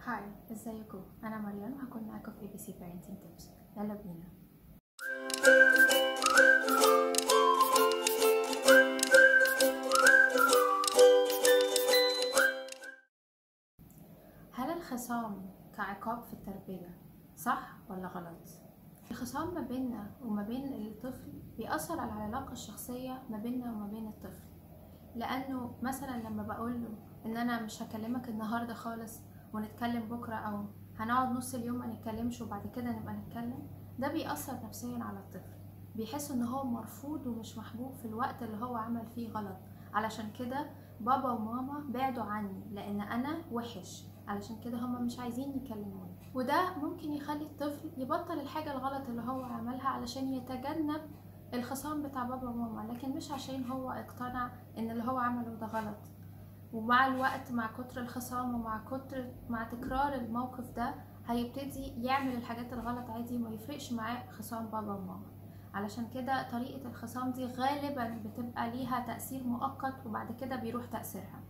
هاي، ازيكم؟ انا مريم، هكون معاكم في ABC Parenting Tips. يلا بينا. هل الخصام كعقاب في التربية صح ولا غلط؟ الخصام ما بيننا وما بين الطفل بيأثر على العلاقة الشخصية ما بيننا وما بين الطفل، لأنه مثلا لما بقوله إن أنا مش هكلمك النهاردة خالص ونتكلم بكرة، أو هنقعد نص اليوم ما نتكلمش وبعد كده نبقى نتكلم، ده بيأثر نفسيا على الطفل. بيحس إن هو مرفوض ومش محبوب في الوقت اللي هو عمل فيه غلط. علشان كده بابا وماما بعدوا عني لأن أنا وحش، علشان كده هما مش عايزين يكلموني. وده ممكن يخلي الطفل يبطل الحاجة الغلط اللي هو عملها علشان يتجنب الخصام بتاع بابا وماما، لكن مش عشان هو اقتنع ان اللي هو عمله ده غلط. ومع الوقت، مع كتر الخصام مع تكرار الموقف ده، هيبتدي يعمل الحاجات الغلط عادي وما يفرقش معاه خصام بابا وماما. علشان كده طريقة الخصام دي غالبا بتبقى ليها تأثير مؤقت وبعد كده بيروح تأثيرها.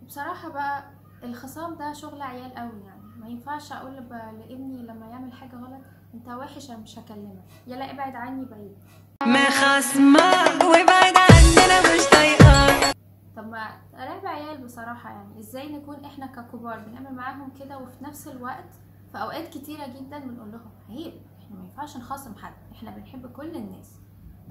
وبصراحة بقى الخصام ده شغل عيال قوي، يعني ما ينفعش اقول لابني لما يعمل حاجة غلط انت وحش انا مش هكلمك، يلا ابعد عني بعيد. ما خصمك وابعد عني انا مش طايقاك. طب ما راقب عيال بصراحة، يعني ازاي نكون احنا ككبار بنعمل معاهم كده وفي نفس الوقت في اوقات كتيرة جدا بنقول لهم عيب، احنا ما ينفعش نخاصم حد، احنا بنحب كل الناس.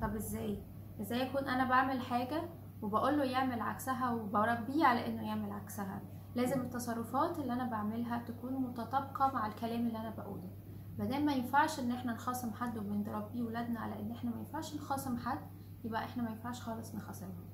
طب ازاي اكون انا بعمل حاجة وبقول له يعمل عكسها وبربيه على انه يعمل عكسها؟ لازم التصرفات اللي انا بعملها تكون متطابقة مع الكلام اللي انا بقوله. مادام ما ينفعش ان احنا نخاصم حد وبنربيه ولادنا على ان احنا ما ينفعش نخاصم حد، يبقى احنا ما ينفعش خالص نخاصمهم.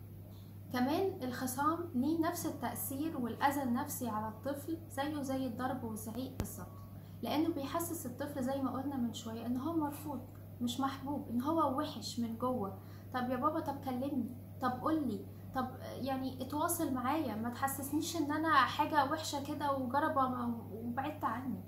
كمان الخصام ليه نفس التأثير والأذى النفسي على الطفل زي الضرب والزعيق بالظبط، لأنه بيحسس الطفل زي ما قلنا من شوية إن هو مرفوض، مش محبوب، إن هو وحش من جوه. طب يا بابا، طب كلمني، طب قولي، طب يعني اتواصل معايا، ما تحسسنيش إن أنا حاجة وحشة كده وجربة وبعدت عني.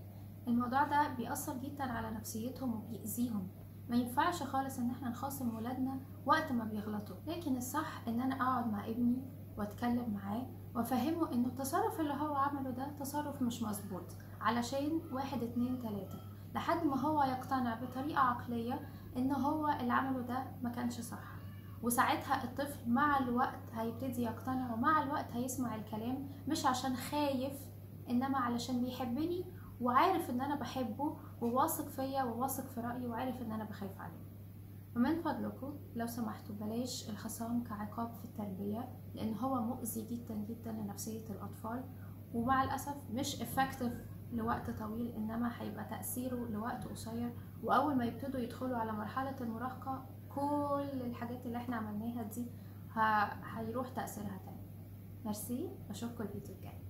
الموضوع ده بيأثر جدا على نفسيتهم وبيأذيهم. ما ينفعش خالص ان احنا نخاصم ولادنا وقت ما بيغلطوا، لكن الصح ان انا اقعد مع ابني واتكلم معاه وافهمه ان التصرف اللي هو عمله ده تصرف مش مظبوط، علشان 1 2 3، لحد ما هو يقتنع بطريقة عقلية ان هو اللي عمله ده ما كانش صح. وساعتها الطفل مع الوقت هيبتدي يقتنع، ومع الوقت هيسمع الكلام مش عشان خايف، انما علشان بيحبني وعارف ان انا بحبه وواثق فيا وواثق في رأيي وعارف ان انا بخاف عليه. ومن فضلكم لو سمحتوا بلاش الخصام كعقاب في التربية، لان هو مؤذي جدا جدا لنفسية الاطفال، ومع الاسف مش effective لوقت طويل، انما هيبقى تأثيره لوقت قصير. واول ما يبتدوا يدخلوا على مرحلة المراهقة كل الحاجات اللي احنا عملناها دي هيروح تأثيرها تاني. ميرسي، بشوفكم الفيديو الجاي.